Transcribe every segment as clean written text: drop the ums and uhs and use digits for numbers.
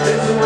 It's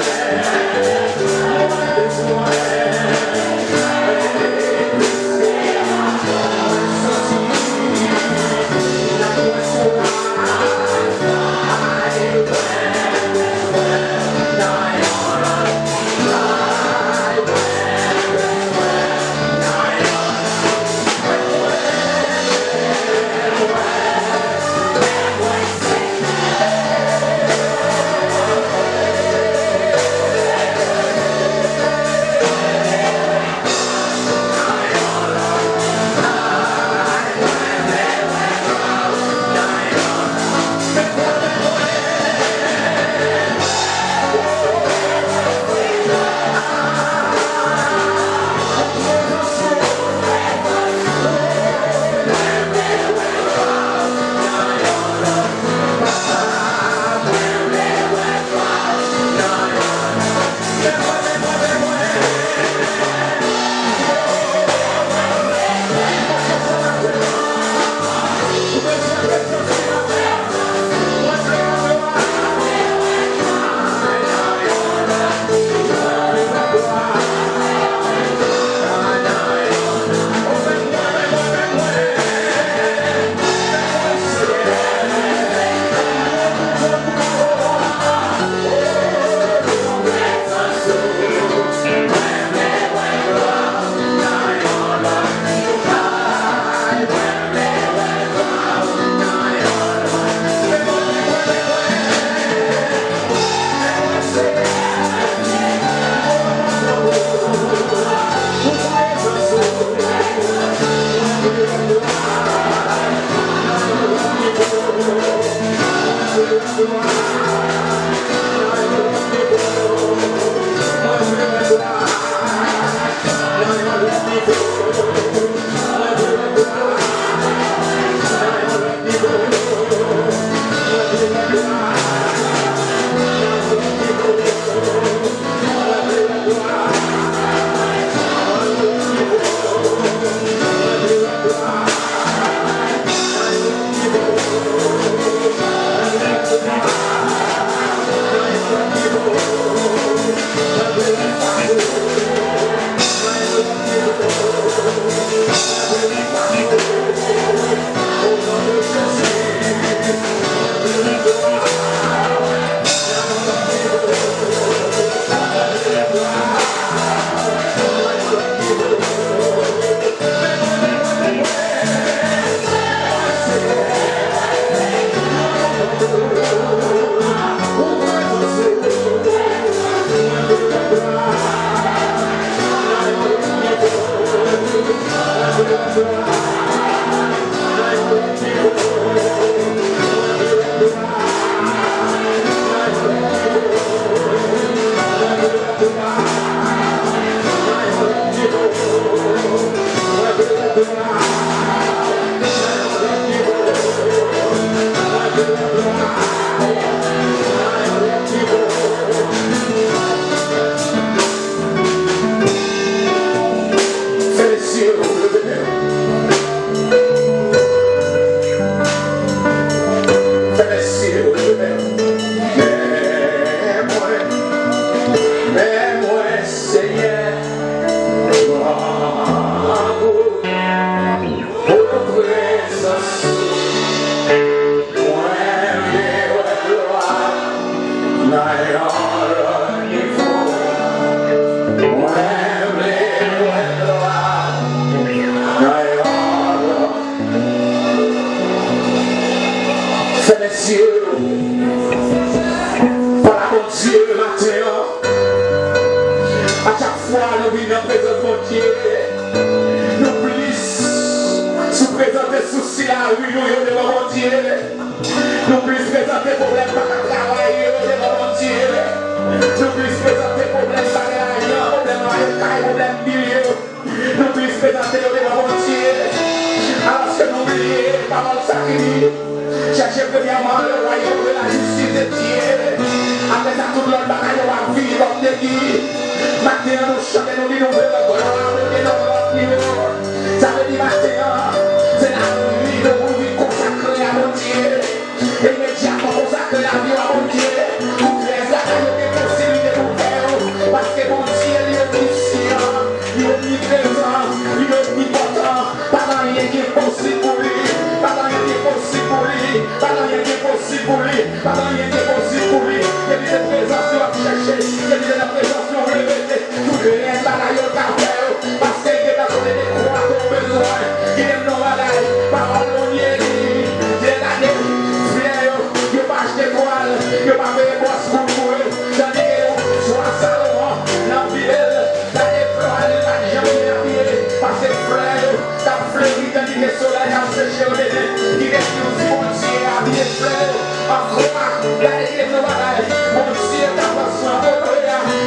Nous puissions présenter problème bagarre, problème à problème milieu. Nous puissions présenter le débat entier. Alors que nous oublions, parole sacrée. Cherchez premièrement le royaume de la justice de Dieu. Après ça, tout l'autre bagaille va vivre comme des guides. Maintenant, nous chantons, nous disons, nous gloire, nous disons, notre niveau. Ça veut dire maintenant, c'est la vie de vous consacrer à mon Dieu. Immédiatement consacrer la vie à mon Dieu. Vous faites la possibilité de vous faire. Parce que mon Dieu, il est omniscient, il est omniprésent, il est omnipotent. Pas dans rien qui est possible pour lui. Pas dans rien qui est possible pour lui. Pas dans rien qui est possible pour lui. Pas dans rien qui est possible pour lui. Il y a des présences à chercher. Il y a des présences à répéter. Tout le rien bagaille au café. Parce que Dieu a donné des croix à ton besoin. Il aime nos bagailles. Parole au nier. Dieu l'a dit. Viens, il va acheter quoi. Il va payer boss pour eux. Tandis que soit Salomon, l'envie. La étoile, la jambe, parce que frère, ta fleuri, tandis que le soleil a séché au bébé. Il est tout mon Dieu, a bien frère. En croix, la église de bagaille. Mon Dieu, ta façon,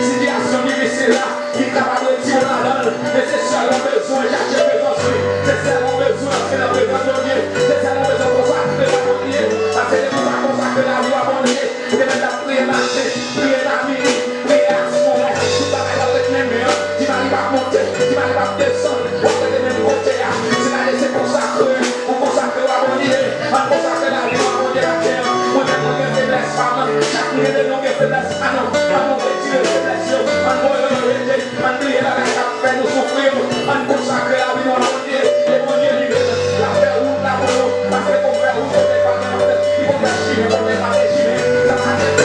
situation difficile là, qui travaille de tirer la donne. Mais c'est ça le besoin, j'ai besoin de lui. C'est ça mon besoin, c'est la présence de Dieu. C'est ça mon besoin pour consacrer la mon Dieu. Parce que nous va consacrer la vie à mon Dieu. Et de mettre la prière marcher, prière la vie, prière à ce moment. Tout va être avec les murs. Tu vas arriver à monter, tu vas arriver à descendre. On va faire les mêmes côtés. C'est la laisser consacrer. On consacre à mon Dieu. On consacre la vie à mon Dieu à terre. On est pour que faiblesse femme. Chaque nuit de nos faiblesses. Ah non, retirer les faiblesses. On va prier la vie à faire nous souffrir. On consacre la vie à mon Dieu. Et mon Dieu libère. La faire route, la route. Parce que pour faire route, on n'est pas bien. Il faut faire chier, on n'est pas régimé. Ça va aller.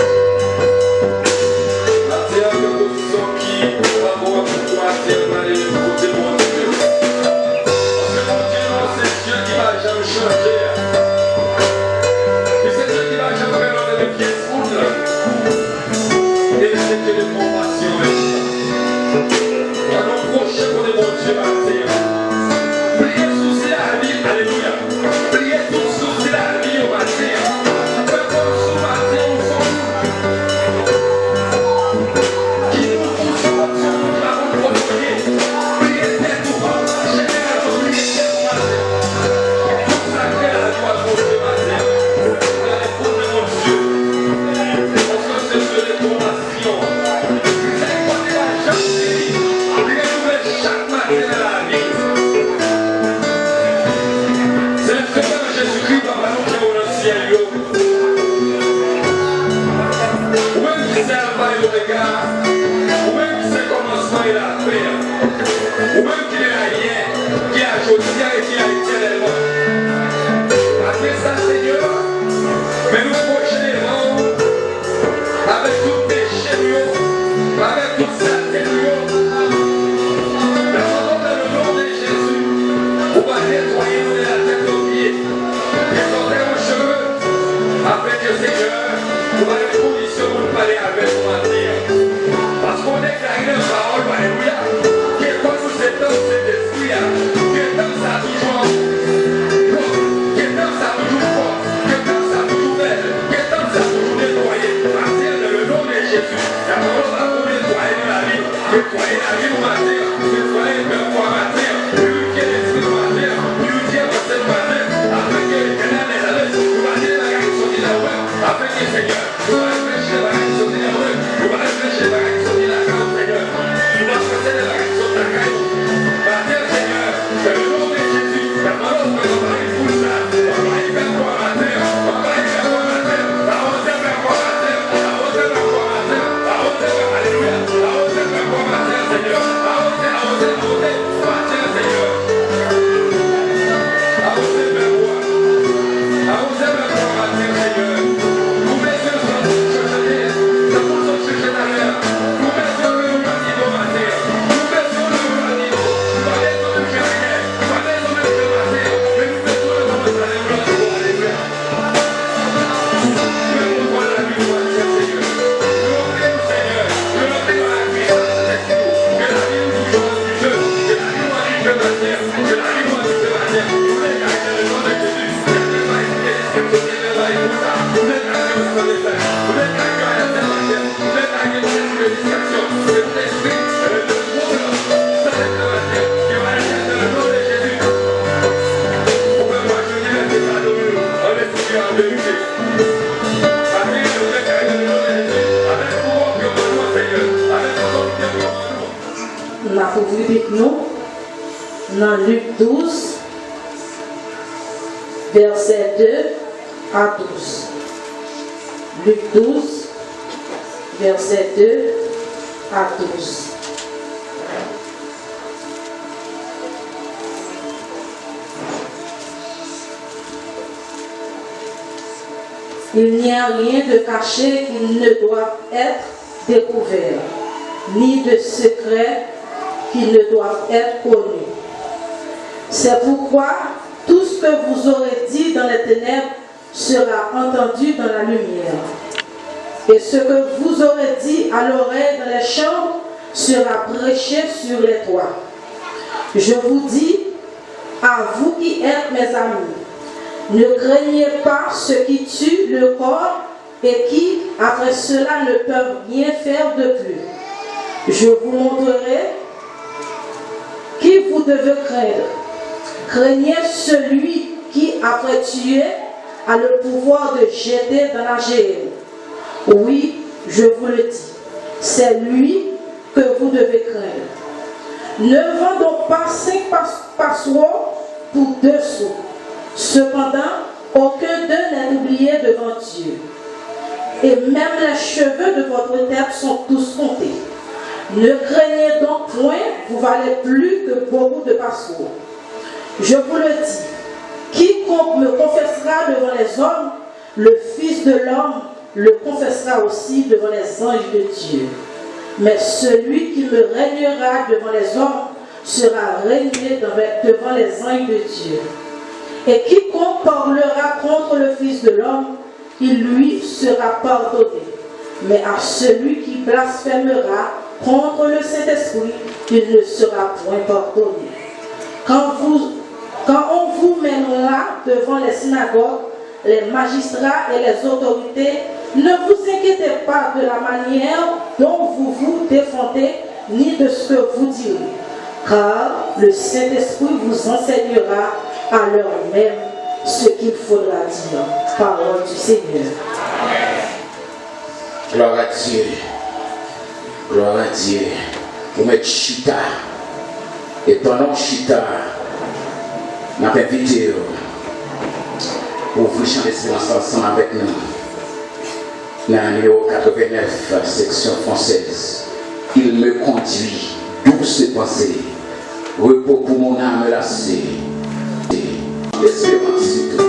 La terre de nos sons qui va voir pourquoi terre va aller du côté de mon Dieu. Parce que mon Dieu, c'est Dieu qui va jamais changer. Et c'est Dieu qui va jamais faire les pièces rouges. Et c'est que les compassions. Alors prochain pour les bons Dieu matin. Priez sous la vie, alléluia. Priez tous sous la vie au matin. Peu comme sous matin au fond. Qui nous pousse comme ça, nous l'avons protéger. Priez tête ou pas, généralement, priez tête ou matin. Consacrez la vie à mon Dieu matin. Regardez pour mon Dieu. Parce que c'est Dieu les compassions. C'est quoi les gens chaque matin de la vie. C'est le Seigneur Jésus-Christ dans la vie dans le ciel. Ou même qui sait le bail de regard, ou même qui sait commencement et la paix, ou même qui est rien, qui a ajouté et qui a éternellement. Après ça, Seigneur, mais nous prochainement, avec tout péché, avec tout saleté, nettoyer de la tête aux pieds, descendez vos cheveux, afin que Seigneur, vous avez des conditions pour nous parler avec vous matin. Parce qu'on déclare une parole, alléluia, que quand nous étons cet esprit, que tant ça toujours, que tant ça toujours fort, que tant ça toujours belle, que tant ça toujours nettoyé, parce que dans le nom de Jésus, la parole va vous nettoyer dans la vie, nettoyer la vie au matin, nettoyer le cœur au matin, purifier l'esprit au matin. Après que Seigneur, nous allons réfléchir à la réaction de la rue, nous allons réfléchir à la réaction de la grande Seigneur, nous allons passer de la réaction de la grande. Matin Seigneur, dans le nom de Jésus, la parole de notre mari pour ça, on va y faire quoi matin, on va y faire quoi matin, la hausse vers quoi matin, la hausse vers quoi matin, la hausse vers alléluia, la hausse vers quoi matin Seigneur, On a pour avec nous dans Luc 12, verset 2 à 12. Luc 12, verset 2 à 12. Il n'y a rien de caché qui ne doit être découvert, ni de secret qui ne doivent être connus. C'est pourquoi tout ce que vous aurez dit dans les ténèbres sera entendu dans la lumière. Et ce que vous aurez dit à l'oreille dans les chambres sera prêché sur les toits. Je vous dis, à vous qui êtes mes amis, ne craignez pas ceux qui tuent le corps et qui, après cela, ne peuvent rien faire de plus. Je vous montrerai qui vous devez craindre. Craignez celui qui, après tuer, a le pouvoir de jeter dans la géhenne. Oui, je vous le dis, c'est lui que vous devez craindre. Ne vendons pas 5 passoires pour 2 sous. Cependant, aucun d'eux n'est oublié devant Dieu. Et même les cheveux de votre tête sont tous comptés. Ne craignez donc point, vous valez plus que beaucoup de passereaux. Je vous le dis, quiconque me confessera devant les hommes, le Fils de l'homme le confessera aussi devant les anges de Dieu. Mais celui qui me régnera devant les hommes sera régné devant les anges de Dieu. Et quiconque parlera contre le Fils de l'homme, il lui sera pardonné. Mais à celui qui blasphémera contre le Saint-Esprit, il ne sera point pardonné. Quand on vous mènera devant les synagogues, les magistrats et les autorités, ne vous inquiétez pas de la manière dont vous vous défendez, ni de ce que vous direz, car le Saint-Esprit vous enseignera à l'heure même ce qu'il faudra dire. Parole du Seigneur. Gloire à Dieu. Gloire à Dieu. Vous mettez chita. Et pendant chita, ma vidéo pour vous chanter silence ensemble avec nous. Dans le numéro 89, section française. Il me conduit, douce pensée, repos pour mon âme lassée. Espérance, c'est tout.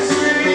Sweet.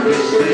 Yeah.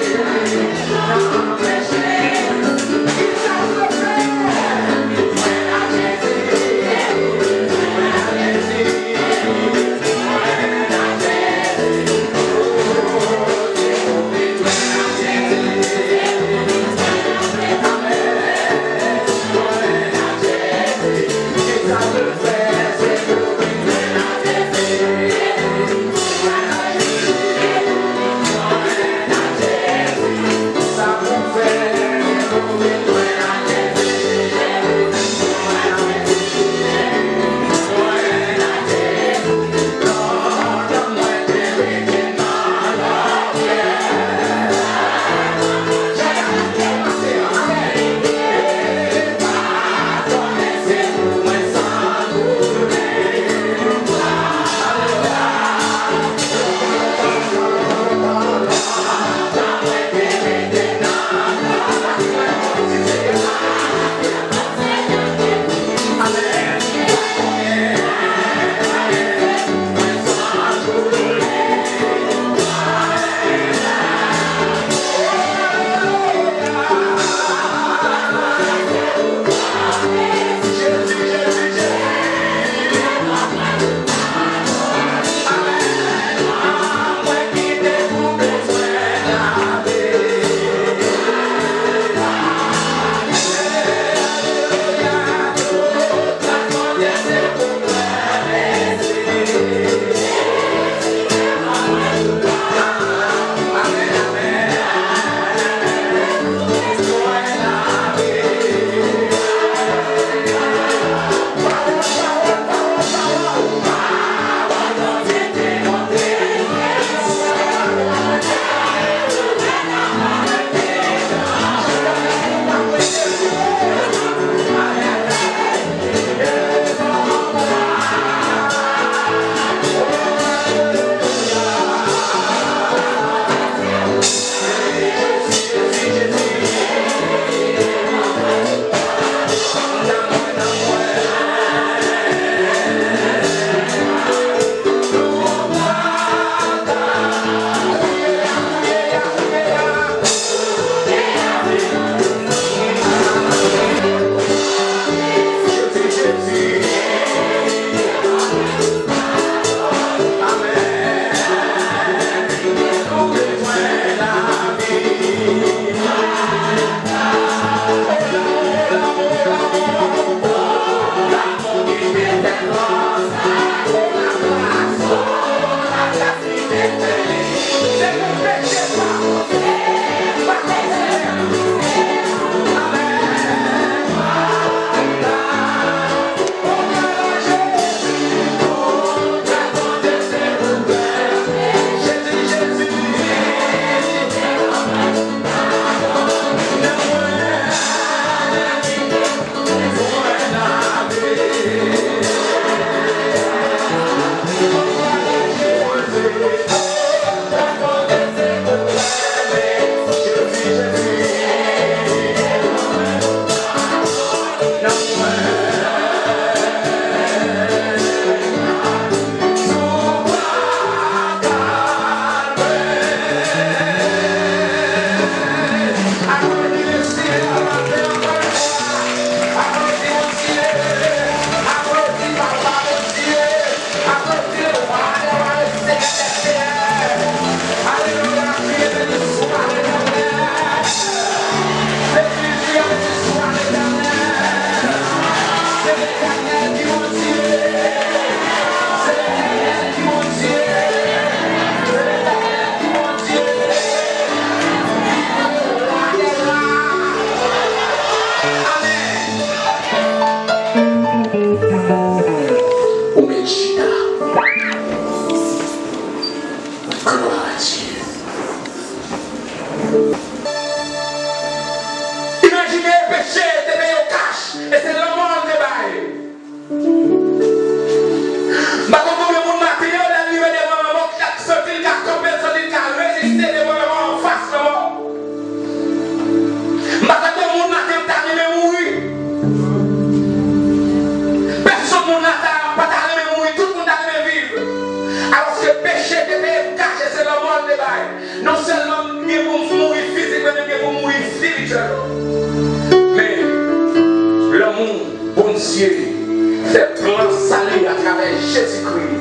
Jésus-Christ.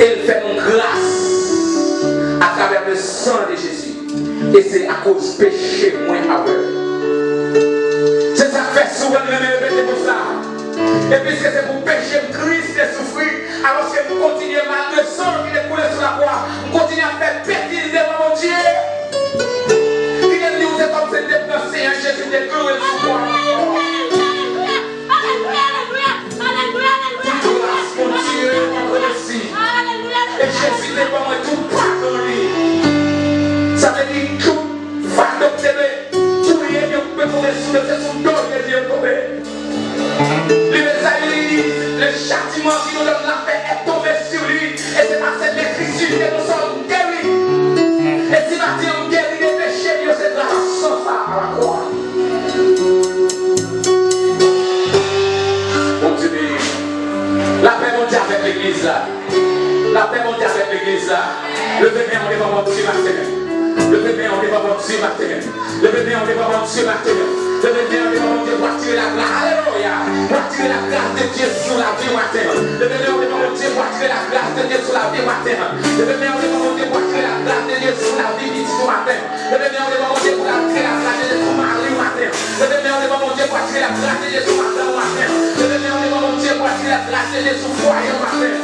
Et il fait une grâce à travers le sang de Jésus. Et c'est à cause du péché moins aveugle. C'est ça que fait souvent de me répéter pour ça. Et puisque c'est pour pécher Christ et souffrir, alors que vous continuez mal le sang qui est coulé sur la croix, vous continuez à faire péter devant mon Dieu. Il est dit, vous êtes comme c'est dépensé, un Jésus de cloué sur la croix. Mon Dieu, mon récit. Et Jésus n'est pas moi tout pardonné. Ça veut dire tout va d'obtenir. Tout est bien coupé pour les sous, c'est son dos qui est bien coupé. Le châtiment qui nous donne la paix est tombé sur lui. Et c'est par cette écriture que nous sommes guéris. Et si maintenant on guérit les péchés, Dieu c'est grâce sans ça à la croix. On te dit, la paix mondiale avec l'église là. La paix mondiale avec l'église là. Le bébé on est pas mon Dieu matin. Le bébé on est pas mon Dieu matin. Le bébé on est pas mon Dieu matin. Le bébé on est pas mon Dieu pour attirer la grâce. Alléluia. Pour attirer la grâce de Dieu sur la vie matin. Le bébé on est pas mon Dieu pour attirer la grâce de Dieu sur la vie matin. Le bébé on est pas mon Dieu pour attirer la grâce de Dieu sur la vie du matin. Le bébé on est pas mon Dieu pour attirer la grâce de Dieu sur Marie matin. Le bébé on est pas mon Dieu pour attirer la grâce de Dieu sur Madame matin. Le bébé on est pas mon Dieu pour attirer la grâce de Dieu sur foyer matin.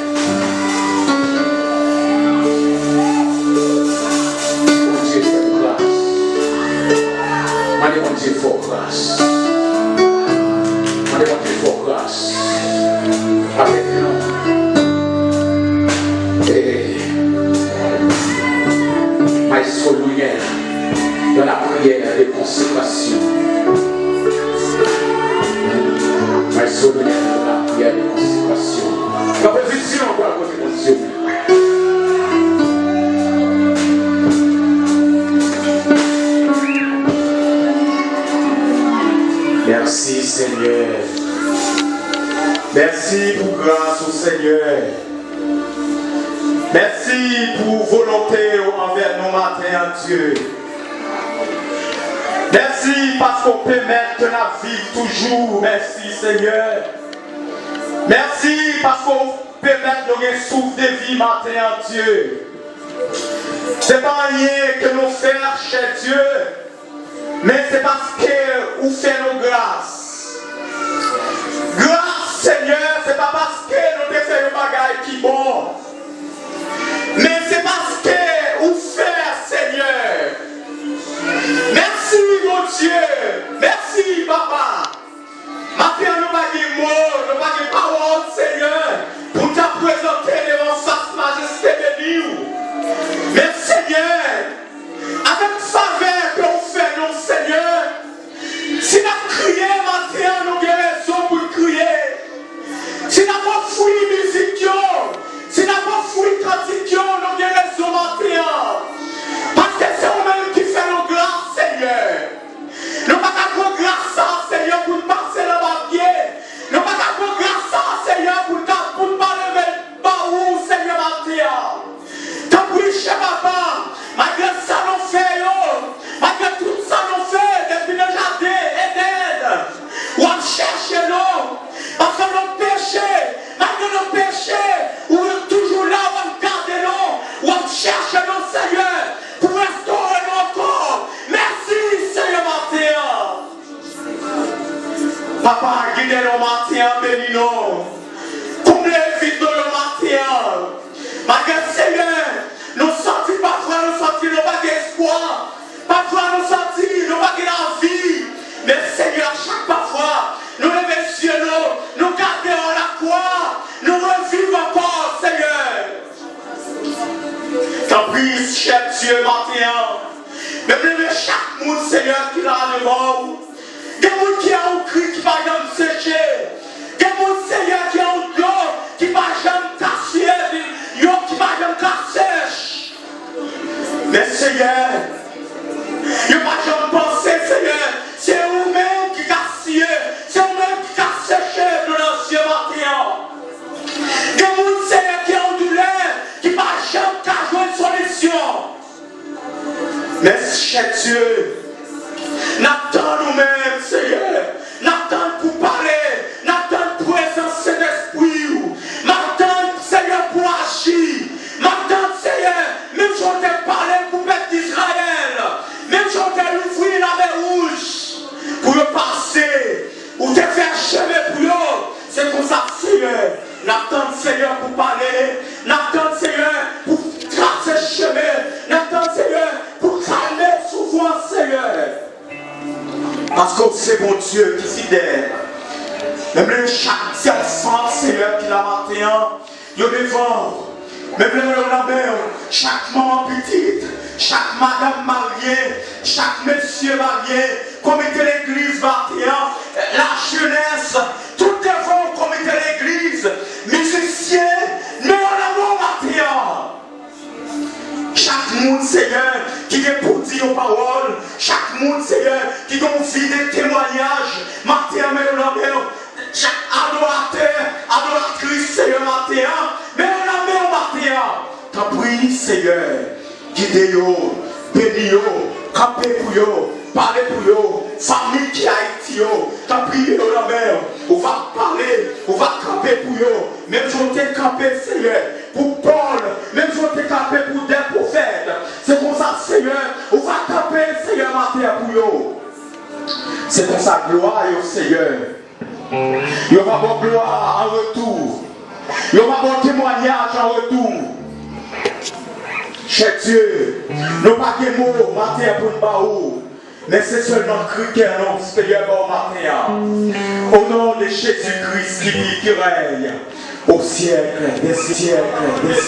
Mon Dieu, faut grâce. Mon Dieu, faut grâce. Avec nous. Et Maestro Louis dans la prière de consécration. Maestro Louis dans la prière de consécration. La position pour la consécration. Merci Seigneur. Merci pour grâce au Seigneur. Merci pour volonté envers nos matins, Dieu. Merci parce qu'on peut mettre la vie toujours. Merci Seigneur. Merci parce qu'on peut mettre nos souffle de vie matin, Dieu. C'est pas rien que nous faisons chez Dieu. Mais c'est parce que vous faites nos grâces. Grâce, Seigneur, c'est pas parce que nous faisons un bagage qui est bon. Mais c'est parce que vous faites, Seigneur. Merci, mon Dieu. Merci, Papa. Maintenant, nous pas de mots, nous pas de paroles, Seigneur, pour te présenter devant sa majesté de nous. Mais, Seigneur, avec faveur que vous faites, non, Seigneur, si nous crions maintenant, nous avons raison pour crier. Si nous avons fouillé musique, si nous avons fouillé cantique, nous avons raison maintenant. Parce que c'est vous-même qui fait nos grâces, Seigneur. Nous n'avons pas de grâce, Seigneur, pour passer le papier. Nous n'avons pas de grâce, Seigneur, pour ne pas lever le baou, Seigneur, maintenant. Tant pis, cher papa, malgré ça, nous faisons, malgré tout ça, nous faisons, depuis le jardin, Eden, ou on cherche nous, parce que nos péchés, malgré nos péchés, ou toujours là, on garde nous, ou on cherche nous, Seigneur, pour restaurer nos corps. Merci, Seigneur, matin. Papa, guidez-nous, matin, bénis-nous. Comblez vite dans le matin. Malgré Seigneur, nous sentons parfois, nous sentons pas d'espoir. Parfois, nous sentons, nous pas d'envie. Mais Seigneur, chaque fois, nous levons les yeux, nous gardons la croix, nous revivons encore, Seigneur. T'en prie, cher Dieu, maintenant. Même levez chaque monde, Seigneur, qui est là devant vous. Des gens qui ont cri, qui ne va jamais sécher. Des gens, Seigneur, qui ont l'eau, qui ne va jamais casser. Qui va jamais casser. Mais Seigneur, il ne va jamais penser, Seigneur. C'est vous-même qui cassez. C'est vous-même qui cassez de l'ancien matin. Des gens, Seigneur, qui ont douleur, qui ne va jamais jouer une solution. Mais cher Dieu, n'attends nous-mêmes, Seigneur. N'attends pour parler. N'attends présence de l'esprit. Seigneur, pour parler. N'attend, Seigneur, pour tracer chemin. N'attend, Seigneur, pour calmer souvent, Seigneur. Parce que c'est mon Dieu qui s'y donne. Même chaque enfant, Seigneur, qui l'a matin, il devant. Même la mère, chaque maman petite, chaque madame mariée, chaque monsieur marié, comité l'église matin, la jeunesse, tout devant comité l'église, musiciens, nous en matin. Chaque monde, Seigneur, qui est pour dire aux paroles, chaque monde, Seigneur, qui a envie de témoignages, matin, mais chaque adorateur, adoratrice, Seigneur, matin, mais on a mis au matin. T'as pris, Seigneur, guidez-yo, bénis-yo, campez pour yo, parlez pour yo, famille qui a Haïti, t'as prié au la mer, on va parler, on va camper pour yo, même si on t'est campé, Seigneur, pour Paul, même si on t'est campé pour des prophètes, c'est comme ça, Seigneur, on va camper, Seigneur, matin pour yo. C'est comme ça, gloire au Seigneur. Il y aura bon gloire en retour. Il y aura bon témoignage en retour. Cher Dieu, nous pas de mots matin pour nous baou, mais c'est seulement Christ non Seigneur au matin. Au nom de Jésus-Christ qui vit, qui règne au siècle des siècles.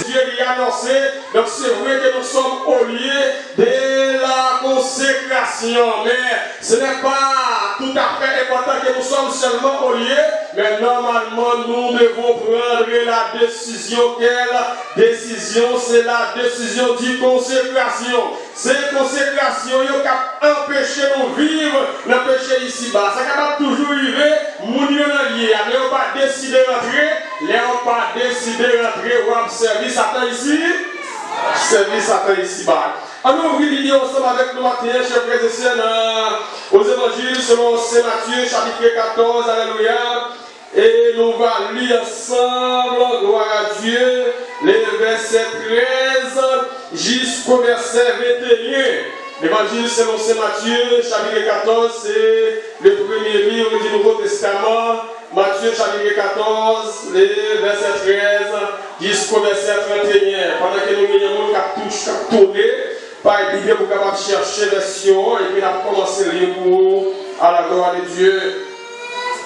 Dieu lui a annoncé, donc c'est vrai que nous sommes au lieu de la consécration, mais ce n'est pas tout à fait important que nous sommes seulement au lieu, mais normalement nous devons prendre la décision. Quelle décision? C'est la décision de consécration. Cette consécration qui a empêché nous vivre le péché ici-bas. C'est capable toujours arriver, nous lié, mais on va décider d'entrer, les on pas décidé d'entrer ou service Satan ici, service Satan ici-bas. Alors, nous vidéo ensemble avec nous matin, chers frères et sœurs, aux évangiles selon Saint Matthieu, chapitre 14, alléluia. Et nous allons lire ensemble, gloire à Dieu, les versets 13 jusqu'au verset 21. L'évangile selon Saint Matthieu, chapitre 14, c'est le premier livre du Nouveau Testament. Matthieu, chapitre 14, les versets 13 jusqu'au verset 31. Pendant que nous avons tourné, par Bible pour capable chercher version et puis nous avons commencé à lire à la gloire de Dieu.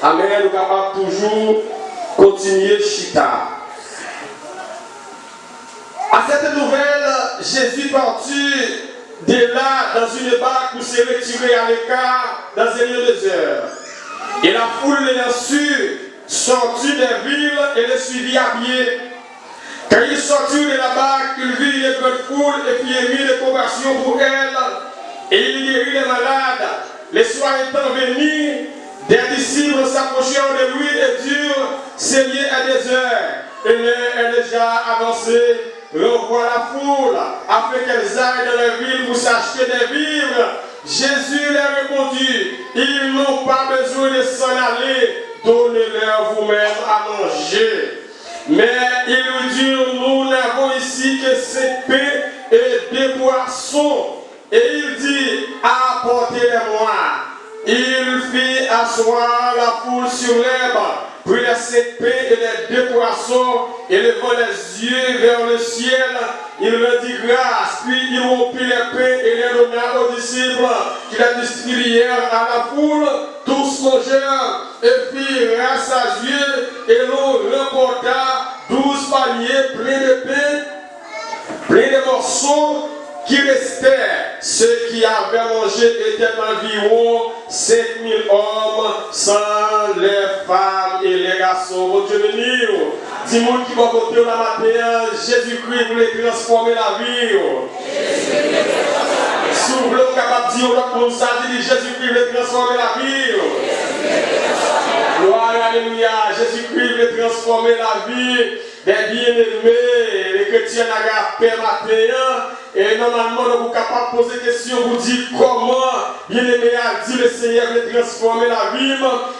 Amen. Nous sommes capables toujours continuer chita. À cette nouvelle, Jésus partit de là dans une barque pour se retirer à l'écart dans un lieu désert. Et la foule l'ayant su, sortit des villes et les suivit à pied. Quand il sortit de la barque, il vit les grandes foules et puis émit de compassion pour elles. Et il guérit les malades. Les soirs étant venus, des disciples s'approchèrent de lui et dirent, Seigneur, à des heures. Et l'heure est déjà avancée. Revois la foule, afin qu'elles aillent dans les villes pour s'acheter des vivres. Jésus leur répondit, ils n'ont pas besoin de s'en aller, donnez-leur vous-même à manger. Mais ils lui dirent, nous n'avons ici que 5 pains et 2 poissons. Et il dit, apportez-les-moi. Il fit asseoir la foule sur l'herbe, prit les 5 pains et les 2 poissons, et levant les yeux vers le ciel, il rendit grâce, puis il rompit les pains et les donna aux disciples, qui les distribuèrent à la foule. Tous mangèrent et firent grâce à Dieu, et l'on remporta 12 paniers pleins de pain, pleins de morceaux qui restaient. Ceux qui avaient mangé étaient environ 5000 hommes, sans les femmes et les garçons. Bon Dieu béni. Dis-moi qui va voter la matin, Jésus-Christ voulait transformer la vie. Si vous voulez capable de dire l'autre monde, ça dit Jésus-Christ voulait transformer la vie. Gloire, alléluia. Jésus-Christ voulait transformer la vie des bien-aimés, les chrétiens agapés matin. Et normalement, nous sommes capables de poser des questions, vous dire comment bien-aimé a dit le Seigneur veut transformer la vie.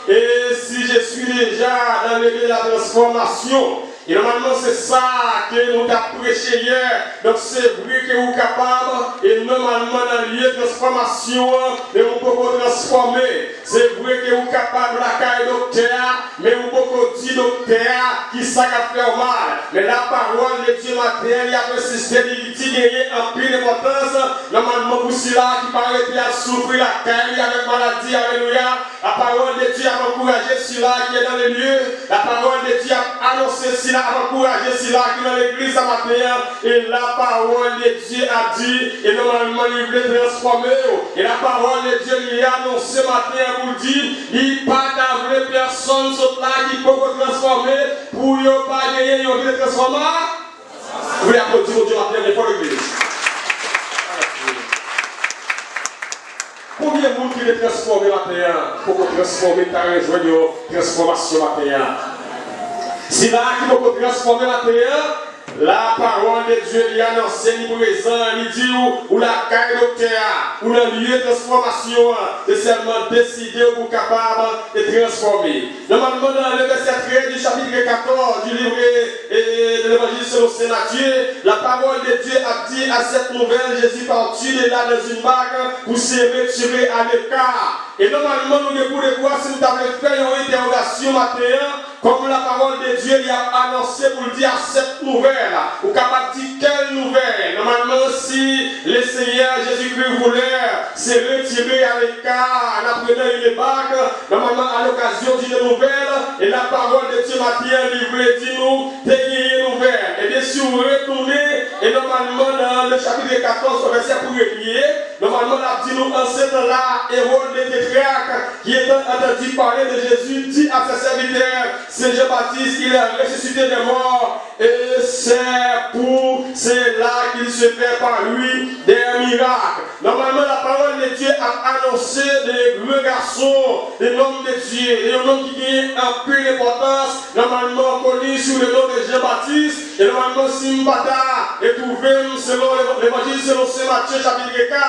Et si je suis déjà dans le lieu de la transformation, Et normalement, c'est ça que nous avons prêché hier. Donc, c'est vrai que vous êtes capable, et normalement, dans le lieu de transformation, et vous pouvez transformer. C'est vrai que vous êtes capable de la caille docteur, mais vous pouvez dire docteur qui ça a fait mal. Mais la parole de Dieu matin, il y a un système qui gagne en pile d'importance. Normalement, pour cela qui paraît à souffrir la caille avec maladie, alléluia. La parole de Dieu a encouragé cela qui est dans les lieux. La parole de Dieu a annoncé cela, a encouragé cela qui est dans l'église ce matin. Et la parole de Dieu a dit, et normalement il veut transformer. Et la parole de Dieu lui a annoncé ce matin pour dire, il n'y a pas de personne sur là qui peut vous transformer pour ne pas gagner une transformation. Vous voulez applaudir au Dieu matin, mais pas l'église. Combien de monde qui est transformé matin pour transformer ta région, transformation matin? Si là qui peut transformer matin, la parole de Dieu lui annonce, il présent, il dit où la caille docteur, où le lieu de transformation, c'est seulement décider ou capable de transformer. Normalement, dans le verset 13 du chapitre 14 du livre de l'évangile selon Saint Matthieu, la parole de Dieu a dit à cette nouvelle, Jésus partit de là dans une barque pour se retirer à l'écart. Et normalement, nous ne pourrions voir si nous avons fait une interrogation matin, comme la parole de Dieu lui a annoncé pour dire cette nouvelle, ou capable de dire quelle nouvelle. Normalement, si le Seigneur Jésus-Christ voulait se retirer à l'écart en apprenant une barque, normalement à l'occasion d'une nouvelle, et la parole de Dieu matin lui voulait dire nous, une nouvelle. Et bien si vous retournez, et normalement dans le chapitre 14, verset pour prier, normalement là dit nous en ce temps-là, Hérode le tétrarque, qui est entendu parler de Jésus, dit à ses serviteurs, c'est Jean-Baptiste, il est ressuscité des morts, et c'est pour cela qu'il se fait par lui des miracles. Normalement, la parole de Dieu a annoncé des grands garçons, des hommes de Dieu, des hommes qui gagnent un peu d'importance, normalement connus sous le nom de Jean-Baptiste, et normalement Simbata est trouvé selon l'évangile selon Saint Matthieu chapitre 4.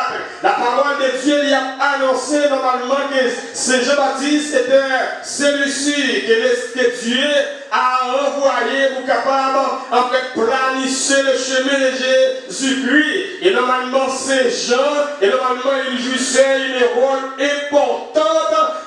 La parole de Dieu lui a annoncé normalement que c'est Jean-Baptiste était celui-ci que Dieu a envoyé pour capable en fait planifier le chemin de Jésus-Christ. Et normalement c'est Jean, et normalement il jouissait une rôle importante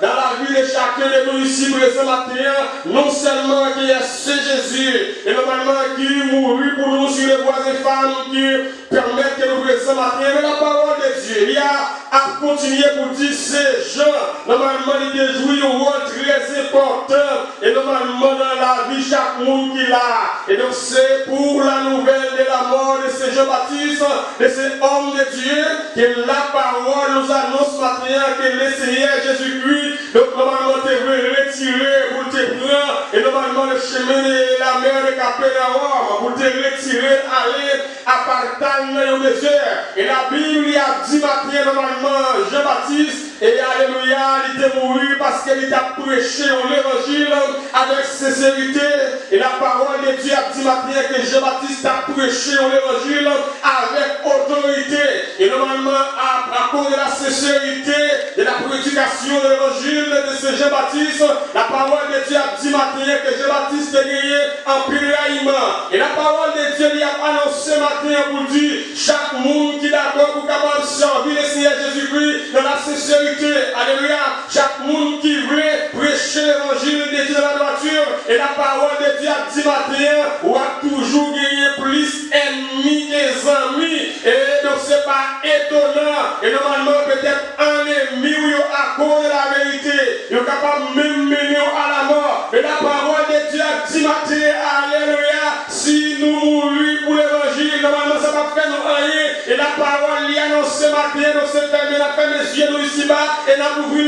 dans la vie de chacun de nous ici présents matin, non seulement qui est ce Jésus, et normalement qui mourut pour nous sur les voies des femmes qui permettent que nous présents matin, mais la parole de Dieu, il a continué pour dire c'est Jean, normalement il a joué un rôle très important, et normalement dans la vie chaque monde qu'il a, et donc c'est pour la nouvelle de la mort de ce Jean-Baptiste, de ce homme de Dieu, que la parole nous annonce maintenant que le Seigneur Jésus-Christ, donc normalement te veut retirer pour te prendre, et normalement le chemin de la mer de Capernaum, pour te retirer, aller à partage dans le désert. Et la Bible a dit maintenant normalement Jean-Baptiste, et alléluia, il était mort parce qu'il a prêché l'évangile avec sincérité. Et la parole de Dieu a dit maintenant que Jean-Baptiste a prêché l'évangile avec autorité. Et normalement, à cause de la sincérité, de la prédication de l'évangile de ce Jean-Baptiste, la parole de Dieu a dit maintenant que Jean-Baptiste est gagné en piraillement. Et la parole de Dieu lui a annoncé maintenant pour dire chaque monde qui est d'accord pour capable de servir le Seigneur Jésus-Christ dans la sincérité. Alléluia. Chaque monde qui veut prêcher l'évangile de Dieu dans la droiture. Et la parole de Dieu a dit matin, on a toujours gagné plus ennemis que amis. Et donc c'est pas étonnant. Et normalement peut-être un ennemi où il a cause de la vérité. Il est capable même mener à la mort. Mais la parole de Dieu a dit matin, alléluia, si nous mourons pour l'évangile, normalement ça va faire nous rien. Et la parole lui annonce ce matin, donc c'est fermé, la ferme les yeux nous ici-bas, et n'a ouvert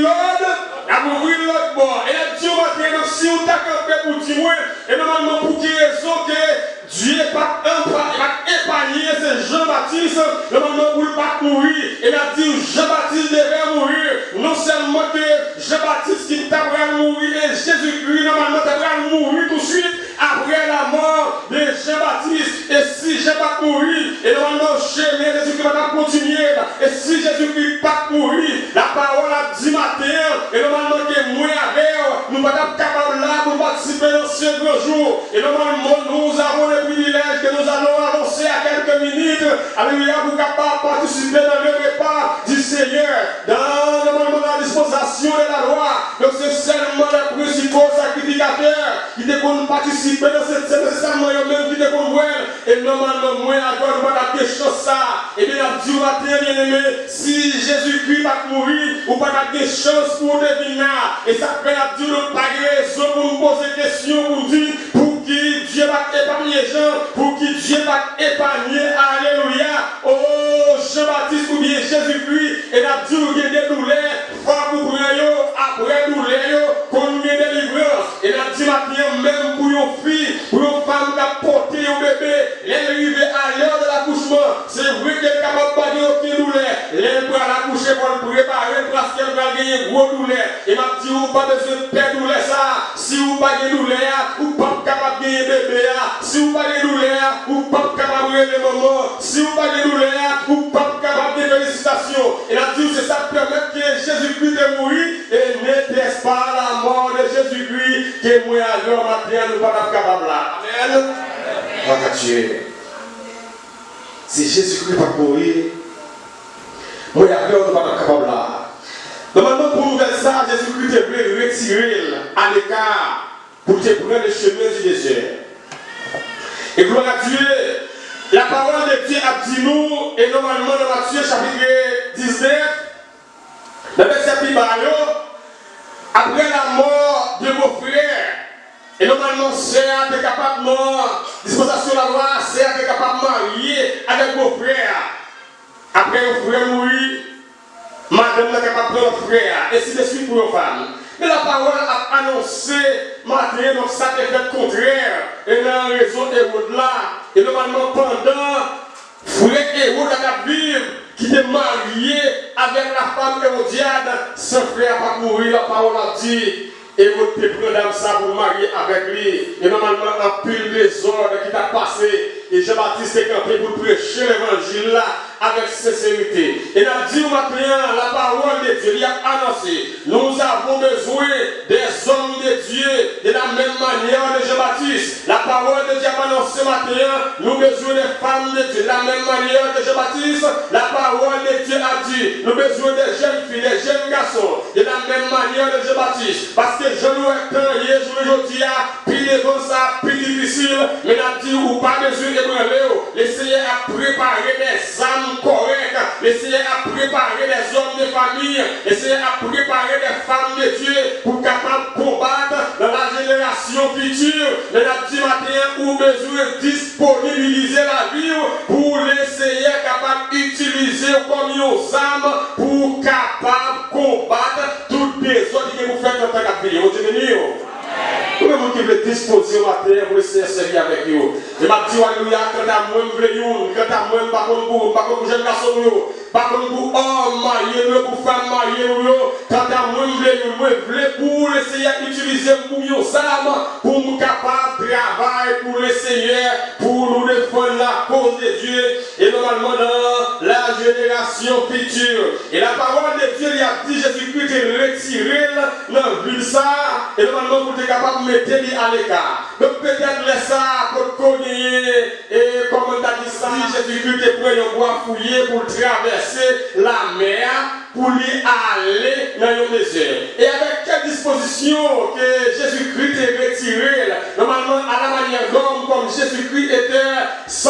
l'autre bord. Et la Dieu matin, donc si on t'a campé pour dire, et normalement pour qui raison que Dieu n'est pas épargné, c'est Jean-Baptiste, normalement pour ne pas mourir. Et la dit Jean-Baptiste devait mourir. Non seulement que Jean-Baptiste qui devrait mourir, et Jésus-Christ normalement devrait mourir tout de suite après la mort de Jean-Baptiste. Et si Jean-Baptiste mourir, et normalement chemin Jésus-Christ va continuer. Et si Jésus-Christ pas mourir, la parole a dit matin, et normalement que moi avec nous ne sommes pas capables là pour participer dans ce grand jour. Et normalement, nous avons le privilège que nous allons avancer à quelques minutes. Alléluia, pour capable participer dans le repas du Seigneur, dans normalement la disposition de la loi. Donc c'est seulement les principaux sacrificateurs qui devront participer dans cette scène, c'est seulement eux-mêmes qui devront voir. Et normalement, moi, encore, nous pas quelque chose ça. Et bien, Dieu va bien aimé, si Jésus-Christ va mourir, ou pas de chance pour deviner. Et ça fait à Dieu de pas raison pour nous poser des questions, pour dire pour qui Dieu va épargner les gens, pour qui Dieu va épargner. Alléluia. Oh, Jean-Baptiste ou bien Jésus-Christ, et la Dieu qui a des douleurs, pour après douleur, qu'on y ait des livrances. Et la Dieu maintenant, même pour une fille, pour une femme qui a porté un bébé, elle est arrivée à l'heure de l'accouchement. C'est vrai qu'elle est capable de gagner aucune douleur. Elle peut l'accoucher pour le préparer parce qu'elle va gagner une grosse douleur. Et m'a dit, vous pas besoin de perdre douleur ça. Si vous pas de douleur, vous pas capable de gagner bébé. Si vous pas de douleur, vous pas capable de gagner maman. Si vous pas de douleur, vous pas capable de félicitations. Et la Dieu, c'est ça qui permet que Jésus-Christ est mort. Et n'était-ce pas la mort de Jésus-Christ que moi à l'heure matin nous pas capable là. Amen. Voilà Dieu. Si Jésus-Christ pas mourir, moi à l'heure nous pas capable là. Normalement pour nous faire ça, Jésus-Christ est venu retirer à l'écart pour te prendre le chemin du désert. Et gloire à Dieu, la parole de Dieu a dit nous, et normalement dans Matthieu chapitre 19, dans le verset après la mort de vos frères, et normalement c'est est capable de dispensation de la loi, c'est est capable de marier avec vos frères. Après vos frères mourir, madame n'est capable de prendre frère, et si de suite pour vos femmes. Mais la parole a annoncé matin, donc ça est fait contraire. Et dans la raison de là, et normalement pendant frère Hérode a vivre, qui est marié avec la femme Hérodiade, son frère va mourir, la parole a dit. Et vous te prenez ça pour marier avec lui. Et normalement, un pile désordre qui t'a passé. Et Jean-Baptiste est campé pour prêcher l'évangile là avec sincérité. Et la dit maintenant, la parole de Dieu lui a annoncé. Nous avons besoin des hommes de Dieu de la même manière de Jean-Baptiste. La parole de Dieu a annoncé maintenant. Nous avons besoin des femmes de Dieu de la même manière de Jean-Baptiste. La parole de Dieu a dit. Nous avons besoin des jeunes filles, des jeunes garçons de la même manière de Jean-Baptiste. Parce que je nous ai tant hier, je me dis, puis devant ça, puis difficile, mais n'a dit, ou pas besoin de l'essayer à préparer des âmes correctes, l'essayer à préparer des hommes de famille, essayer à préparer des femmes de Dieu pour capable de combattre dans la génération future. Mais n'a dit matin, ou besoin de disponibiliser la vie pour l'essayer capable d'utiliser comme une âme pour capable de combattre toutes les autres que vous faites en tant qu'appelé. Tout le monde qui veut disposer au matin pour essayer de servir avec vous. Je m'a dit, alléluia, quand à moi, je veux quand à moi, pas comme jeune garçon, pas comme pour homme marié, pour femme mariée, quand à moi, je veux pour essayer d'utiliser pour nos âmes, pour nous capables de travailler pour le Seigneur, pour nous défendre la cause de Dieu, et normalement dans la génération future. Et la parole de Dieu, il a dit, Jésus-Christ est retiré dans la ville ça, et normalement, pour être capable de mettre à l'écart. Donc peut-être laisse ça pour cogner, et comme on a dit ça, Jésus-Christ est prêt à bois fouillé pour traverser la mer, pour lui aller dans le désert. Et avec quelle disposition que Jésus-Christ est retiré, normalement à la manière d'homme, comme Jésus-Christ était 100%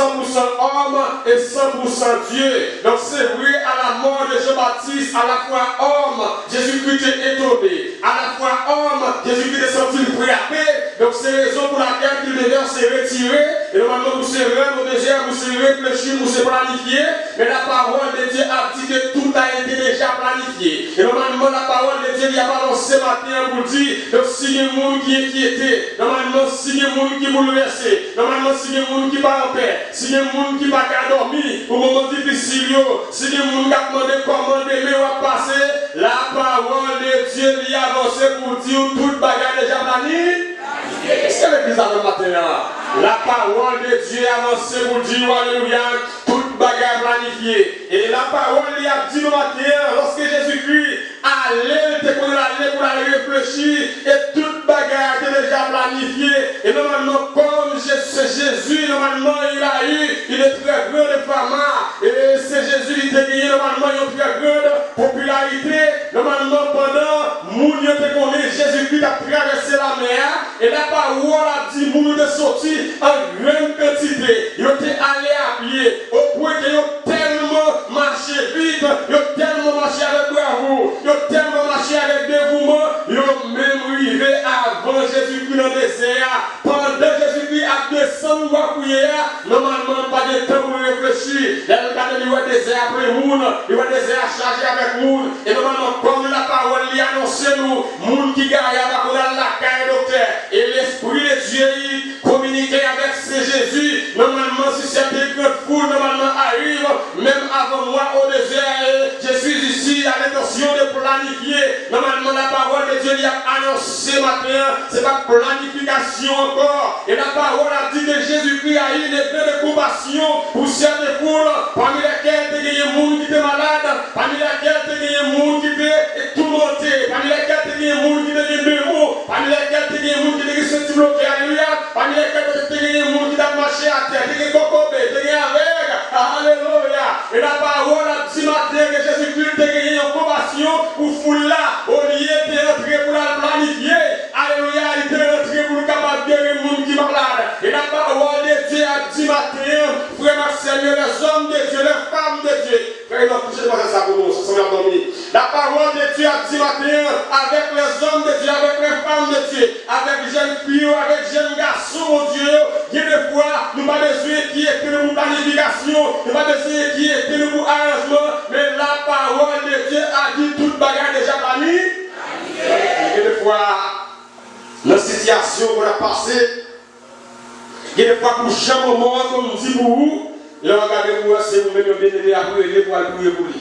homme et 100% Dieu. Donc c'est vrai, à la mort de Jean-Baptiste, à la fois homme, Jésus-Christ est étonné. À la fois homme, Jésus-Christ est senti frappé. Donc c'est la raison pour laquelle il devait se retirer. Et normalement, vous serez au désert, vous serez réfléchir, vous serez planifié. Mais la parole de Dieu a dit que tout a été déjà planifié. Et normalement, la parole de Dieu il a balancé matin pour dire donc si il y a des gens qui est inquiété, normalement, si il y a des gens qui sont bouleversés, normalement, si il y a des gens qui ne sont pas en paix, si il y a des gens qui ne sont pas dormir au moment difficile, si il y a des gens qui ont demandé comment demain va passer, la parole de Dieu lui a avancé pour dire toute bagarre déjà planifiée. Qu'est-ce que l'église a le matin? La parole de Dieu a avancé pour dire alléluia, toute bagarre planifiée. Et la parole lui a dit le matin, lorsque Jésus-Christ allait pour aller réfléchir, et toute toute bagarre était déjà planifiée. Et normalement, comme Jésus, normalement, il est très grand de fama. Et c'est Jésus qui a gagné, normalement, une très grande popularité. Normalement, pendant, moun yo te connaît, Jésus-Christ a traversé la mer. Et la parole a dit, moun de sorti en grande quantité. Ils étaient allés à pied. Au point qu'ils ont tellement marché vite, ils ont tellement marché avec bravoure, ils ont tellement marché avec dévouement, ils ont même arrivé avant Jésus-Christ dans le désert. Pendant Jésus-Christ a descendu à prier, normalement, pas de temps pour réfléchir. Il y a des désert après moun, il y a des désert chargé avec moun. Et normalement, comme la parole lui annonce nous, moun qui gagne avec la caille docteur. Et l'Esprit de Dieu communiquait avec ce Jésus. Normalement, si cette grande foule normalement arrive, même avant moi au désert, je suis ici à l'intention de planifier. Normalement, la parole de Dieu lui a annoncé matin, ce n'est pas planification encore. Et la parole a dit que Jésus-Christ a eu des pleins de compassion pour cette foule, parmi lesquelles il y a des gens qui étaient malades, parmi lesquelles il y a des gens qui étaient tourmentés, parmi lesquelles il y a des gens qui étaient démons, parmi lesquelles il y a des gens qui étaient sentis bloqués, alléluia, parmi lesquelles il y a des gens qui étaient marchés à terre, qui étaient cocobés, qui étaient avec, alléluia. Et la parole a dit matin que Jésus-Christ a gagné en compassion pour foule là, au lieu de rentrer pour la planifier, alléluia, il est rentré pour le capable de guérir les gens qui sont malades. Et la parole de Dieu a dit matin, frère Marcel, les hommes de Dieu, les femmes de Dieu, frère, non, touchez-moi ça pour nous, ça s'en va dormir. La parole de Dieu a dit matin, avec les hommes de Dieu, avec les femmes de Dieu, avec les jeunes filles, avec les jeunes garçons, mon Dieu, il y a des fois, nous n'avons pas besoin qui est pour planification, nous n'avons pas besoin qui est pour arrangement, mais la parole de Dieu a dit toute bagarre déjà planifiée. Il y a des fois, dans la situation qu'on a passée, il y a des fois, pour chaque moment, comme nous dit pour vous, là, regardez-vous, c'est vous-même qui bien-aimé à prier pour aller prier pour lui.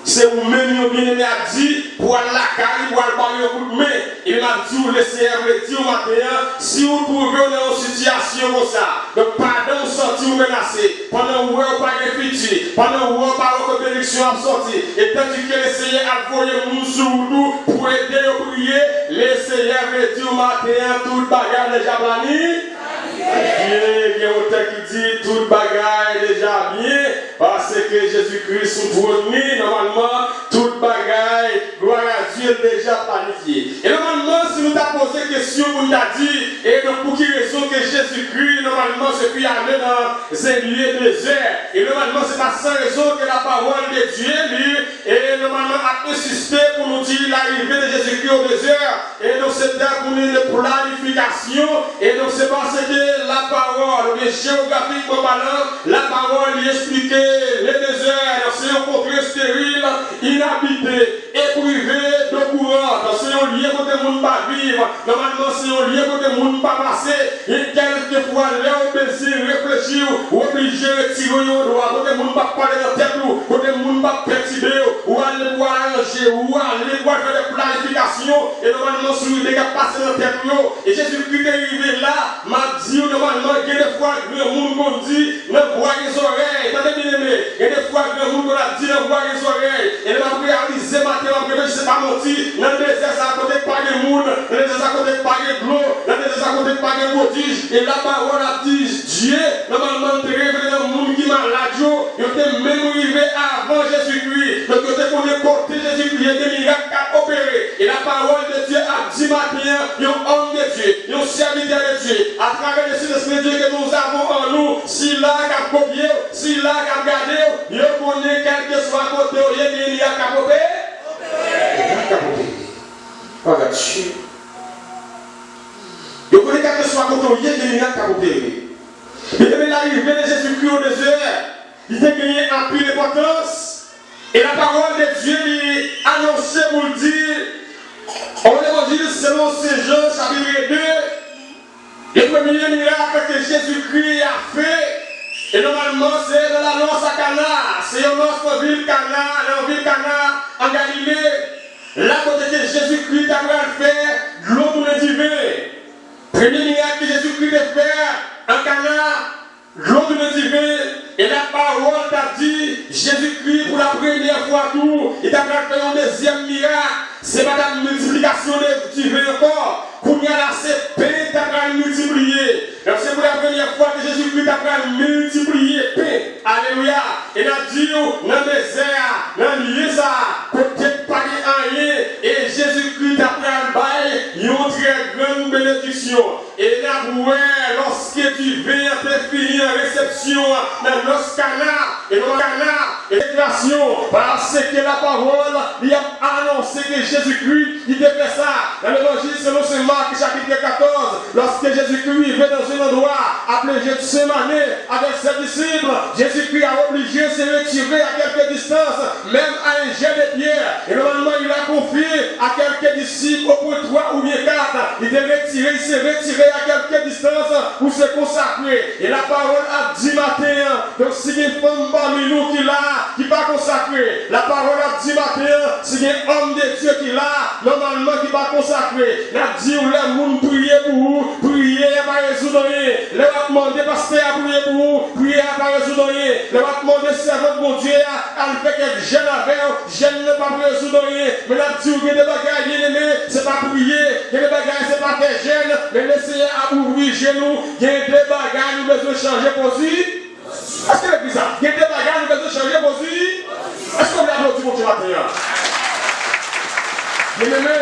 C'est vous-même qui bien-aimé à dire pour aller la caille, pour aller parler au bout de main. Il m'a dit, vous laissez dire au matin, si vous trouvez dans une situation comme ça, donc pardon, sorti ou menacé, pendant que vous n'avez pas réfléchi, pendant que vous n'avez pas de bénédiction à sortir, et tandis que l'essayez à voyer nous sur vous pour aider à prier, l'essayez à dire au matin, toute bagarre déjà planifiée. Il y a un texte qui dit toute bagarre est déjà bien parce que Jésus-Christ trône normalement toute bagarre, gloire à Dieu, est déjà planifiée. Et normalement, si nous t'avons posé une question, on t'a dit, et donc pour quelle raison que Jésus-Christ normalement se fait aller dans ces lieux déserts. Et normalement, c'est pas sans raison que la parole de Dieu lui, et normalement a insisté pour nous dire l'arrivée de Jésus-Christ au désert. Et donc c'était pour nous une planification. Et donc c'est parce que la parole, le géographiquement parlant, la parole lui expliquait les déserts, c'est un côté stérile, inhabité, éprouvé de courant, c'est un lieu où les gens ne pas vivre, normalement c'est un lieu où les gens ne pas passer, et quelquefois, là on peut réfléchir, ou obligé de tirer au droit, où les gens ne pas parler dans la tête, où les gens ne pas perturber, ou aller voir arranger, ou aller voir faire des planifications, et normalement si vous êtes passé dans la tête, et Jésus-Christ est arrivé là, m'a dit normalement, il y a des fois que le monde qu'on dit, ne voit les oreilles. Attendez bien aimé, il y a des fois que le monde qu'on a dit, ne voit les oreilles. Et il m'a réalisé maintenant que je ne sais pas mentir. Dans le désert, ça à côté de pas de monde. Dans le désert, à côté de pas de l'eau. Dans le désert, à côté de pas de prodige. Et la parole a dit, Dieu, normalement, te révélé dans le monde qui m'a radio. Il était même arrivé avant Jésus-Christ. Donc, il était qu'on est porté Jésus-Christ. Il y a des miracles à opérer. Et la parole de Dieu a dit maintenant, il y a un homme de Dieu, il y a un serviteur de Dieu. À travers le Saint-Esprit de Dieu que nous avons en nous, si là qu'a copié, si là qu'a gardé, il connaît quel que soit côté, il y a qu'à copier. Regarde, il connaît quel que soit côté, il y a qu'à copier. Mais l'arrivée de Jésus-Christ au désert, il a gagné un peu d'importance. Et la parole de Dieu lui annonçait pour le dire, on va dire selon ces Jean chapitre 2, le premier miracle que Jésus-Christ a fait, et normalement c'est dans la noce à Cana, c'est une autre ville Cana, dans la ville Cana en Galilée, là côté que Jésus-Christ a fait l'eau pour le divin. Premier miracle que Jésus-Christ a fait en Cana, l'eau pour le divin, et la parole t'a dit, Jésus-Christ pour la première fois tout, il t'a fait un deuxième miracle. C'est pas la multiplication du vin encore. Qu'on y a là, c'est pain, t'as multiplié. C'est pour la première fois que Jésus-Christ t'a multiplié pain. Alléluia. Et n'a dit, dans le désert, dans le lieu ça, côté pas rien. Et Jésus-Christ t'a pris une très grande bénédiction. Et n'a voué, lorsque tu viens te finir en réception dans nos canards, et nos canards, et déclaration, parce que la parole, il a annoncé que Jésus-Christ, il devait faire ça. Dans l'évangile selon Saint Marc, chapitre 14, lorsque Jésus-Christ vivait dans un endroit appelé Gethsemane avec ses disciples, Jésus-Christ a obligé de se retirer à quelques distances, même à un jet de pierre. Et normalement, il a confié à quelques disciples, au point 3 ou bien 4, il s'est retiré à quelques distances pour se consacrer. Et la parole a dit matin, donc si il y a une femme parmi nous qui l'a, qui va consacrer, la parole a dit matin, si il y a un homme de Dieu qui l'a, normalement qui va consacrer, n'a dit où les gens prier pour vous, prier à résoudre rien. Les va demander pasteur à prier pour vous, prier à résoudre rien. Les va demander servant de mon Dieu à le faire quelque jeune avec, jeune ne pas résoudre rien. Mais n'a dit où il y a des bagages bien aimés, c'est pas prier, il y a des bagages, c'est pas faire jeune, mais laissez à ouvrir genoux, il y a des bagages, nous besoin changer pour lui. Est-ce que c'est ça? Il y a des bagages, nous besoin changer pour lui. Est-ce qu'on a l'autre mon matin? Bien-aimé,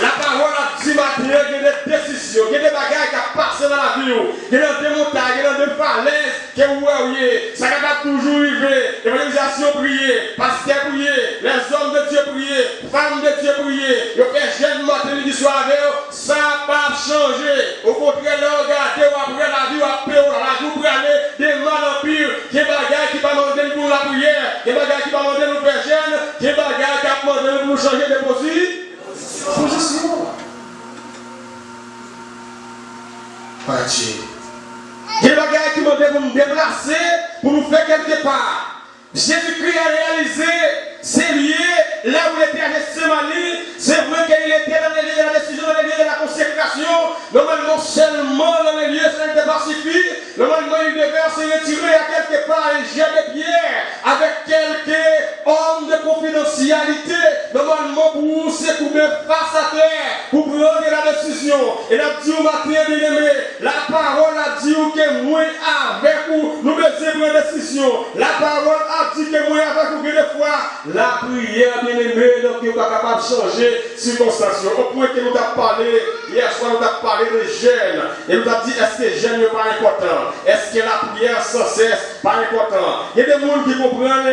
la parole a dit matin, il y a des décisions, il y a des bagages qui ont passé dans la vie, il y a des montagnes, il y a des falaises qui vous voyez, ça va toujours arriver, l'évangélisation prier, pasteur prier, les hommes de Dieu prier, femmes de Dieu prier, il y a des jeunes matin qui sont avec eux, ça n'a pas changé. Au contraire, regardez, après la vie, après la vie, pour aller des mal en pire, des bagages qui vont demander pour la prière, des bagages qui vont demander pour faire jeune, des bagages qui vont demander pour changer de position. Des bagages qui m'ont demandé pour nous déplacer, pour nous faire quelque part. Jésus-Christ a réalisé, c'est lié, là où il était à Gethsemane, c'est vrai qu'il était dans les lieux de la décision, dans les lieux de la consécration, normalement seulement dans les lieux, ça n'était pas suffi, normalement il devait se retirer à quelque part et jeter des pierres avec quelques hommes de confidentialité, normalement pour se couper face à terre, pour prendre la décision. Et la dit au matin, bien aimé, la parole a dit que moi avec vous, nous devons prendre une décision. La parole a dit que moi avec vous, des fois, la prière, bien aimé, donc il n'est pas capable de changer circonstances. Au point que nous avons parlé, hier soir, nous avons parlé de jeûne. Et nous avons dit, est-ce que le jeûne n'est pas important? Est-ce que la prière sans cesse pas important? Il y a des gens qui comprennent,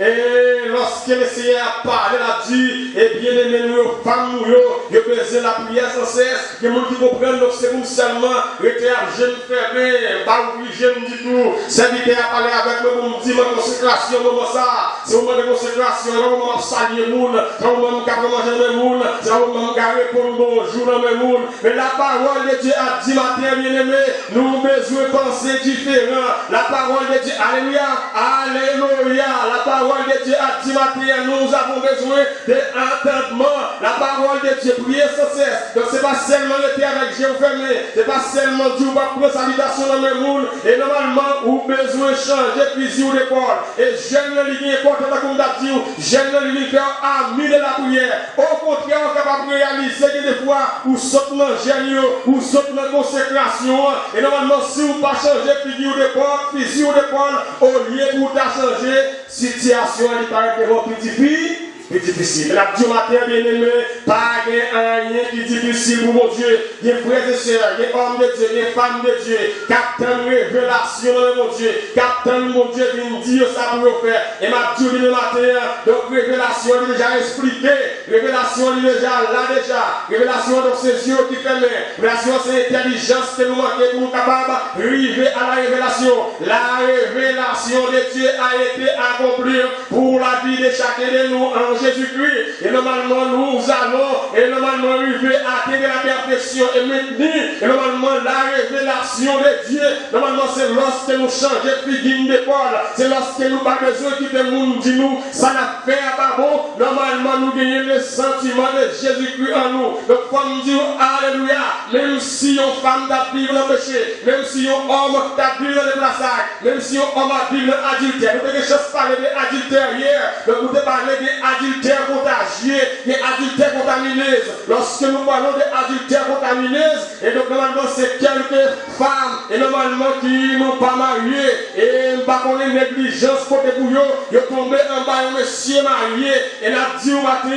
et lorsque le Seigneur a parlé, il a dit, et bien aimé, nous, femmes, nous, ils besoin la prière sans cesse. Il y a des gens qui comprennent, donc c'est pour seulement, rester à jeûne fermé, pas ouvrir jeûne du tout. Serviteur a parlé avec moi pour me dire, ma consécration, comment ça? C'est au moment de consécration, c'est au moment de saluer le monde, c'est au moment de manger le monde, c'est au moment de répondre bonjour dans le monde. Mais la parole de Dieu a dit, matin, bien aimé, nous avons besoin de penser différent. La parole de Dieu, alléluia, alléluia. La parole de Dieu a dit, matin, nous avons besoin d'entendement. La parole de Dieu, prier sans cesse. Donc, ce n'est pas seulement le terre avec Dieu fermé, ce n'est pas seulement Dieu va prendre sa habitation dans le monde. Et normalement, vous avez besoin de changer fusil ou d'épaule. Et j'aime le ligne important comme d'habitude, j'aime le ligne faire ami de la prière. Au contraire, on est capable de réaliser que des fois, vous sautez dans le génie, vous sautez dans la consécration. Et normalement, si vous ne pas changer fusil ou d'épaule, au lieu pour changer, situation elle paraît plus difficile. La Dieu matin, bien aimé, pas rien qui est difficile pour mon Dieu. Il y a frères et sœurs, il y a hommes de Dieu, il y a femmes de Dieu, qui attendent révélation de mon Dieu, qui attendent mon Dieu qui me dit ça pour faire. Et ma Dieu, le matin, donc révélation, il est déjà expliqué, révélation, il est déjà là déjà, révélation, donc c'est Dieu qui fait mais, révélation, c'est l'intelligence que nous manquons pour nous capables d'arriver à la révélation. La révélation de Dieu a été accomplie pour la vie de chacun de nous en Jésus-Christ. Et normalement, nous allons, et normalement, arriver à atteindre la perfection et maintenir, et normalement, la révélation de Dieu. Normalement, c'est lorsque nous changeons de figure d'épaule, c'est lorsque nous pas besoin de quitter le monde, dit nous, ça n'a fait pas bon. Normalement, nous gagnons le sentiment de Jésus-Christ en nous. Donc, comme dit, alléluia, même si on femme t'a vivre dans le péché, même si on homme t'a vivre dans le plaçage, même si on homme a vivre dans l'adultère, nous avons quelque chose parler de l'adultère hier, donc nous avons parlé de l'adultère. adultères contagieux, des adultères contaminés. Lorsque nous parlons d'adultères contaminés, et donc normalement c'est quelques femmes, et normalement qui n'ont pas marié, et pas qu'on ait négligence côté pour eux, ils tombent en bas un monsieur marié, et n'a dit au matin,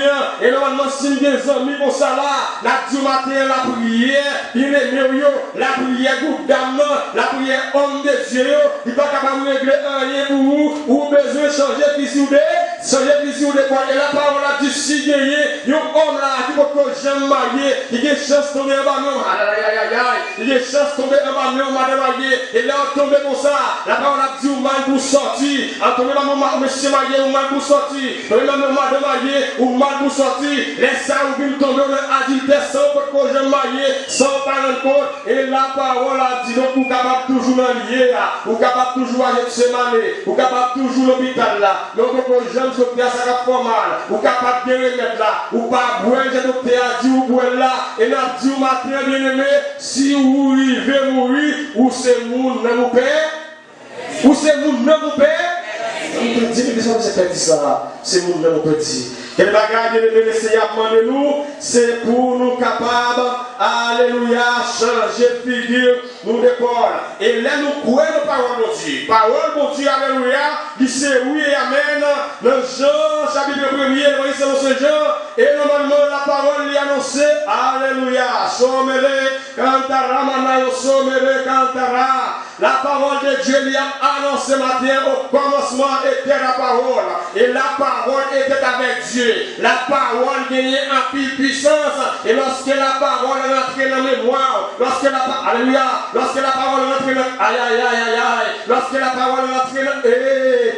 et normalement si nous des amis comme ça là, n'a dit au matin la prière, il est mieux, la prière groupe d'âme, la prière homme de Dieu, il n'est pas capable de régler rien pour vous, ou besoin de changer physique, et la parole a dit si gagné, il y a un homme là qui peut jamais marier, il y a une chance de tomber en bas, il y a une chance de tomber en bas, madame mariée, et là on tombe comme ça, la parole a dit ou mal pour sortir, en tomber dans monsieur marié ou mal pour sortir, tomber dans madame mariée ou mal pour sortir, laisse ça ou bien tomber dans adultère sans que jeune marié, sans parler de compte, et la parole a dit donc vous capable toujours lier, vous capable toujours aller se maner, vous capable toujours l'hôpital là, donc que jeune docteur ça va faire mal, vous capable de remettre là, ou pas boire, j'ai docteur a dit ou boire là, et n'a dit au matin bien aimé, si vous vivez mourir, ou c'est moun dans mon père, ou c'est moun dans mon père, il dit que c'est ça, c'est moun dans mon petit. Quel bagage de laisser à demander nous, c'est pour nous capables, alléluia, changer de figure, nous décoller. Et là, nous croyons nos paroles de Dieu. Parole de Dieu, alléluia, qui c'est oui et amen. Dans Jean, chapitre 1er, voyez c'est Jean, et normalement la parole lui annoncée, alléluia, sommele, cantara, manayo, sommele, cantara. La parole de Dieu lui a annoncé matin, au commencement était la parole, et la parole était avec Dieu. La parole gagnait en pile puissance. Et lorsque la parole est entrée dans la mémoire, lorsque la parole est entrée dans aïe aïe aïe aïe aïe, lorsque la parole est entrée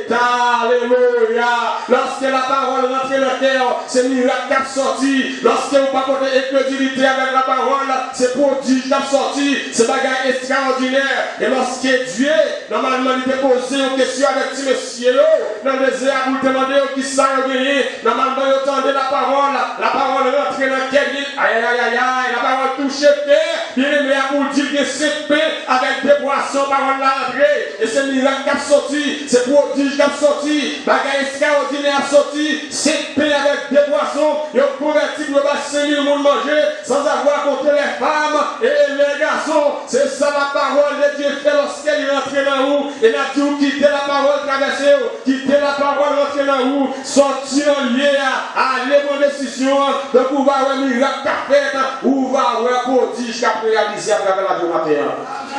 dans alléluia, lorsque la parole est entrée dans le cœur, c'est miracle qui a sorti. Lorsque vous pas porter incrédulité avec la parole, c'est prodige qui a sorti, c'est bagarre extraordinaire. Et lorsque Dieu, normalement, il était posé une question avec ce monsieur, dans le désert, vous demandez qui ça a gagné, normalement, vous entendez la parole rentre dans le cœur, aïe aïe aïe aïe, la parole touche le cœur, bien aimé à vous dire que c'est pain avec des boissons, parole là entrée, et c'est miracle qui a sorti, c'est prodige qui a sorti, bagarre extraordinaire a sorti, c'est pain avec des boissons, et on convertit le bassin du monde manger, sans avoir compté les femmes et les garçons, c'est ça la parole de Dieu fait lorsqu'elle est rentrée dans vous, et la Dieu quitter la parole traverser, quitter la parole rentrer dans vous, sortir en lieu, aller bonne décision, donc vous va avoir un miracle parfait, ou va avoir un prodige qui a réalisé à travers la journée matin.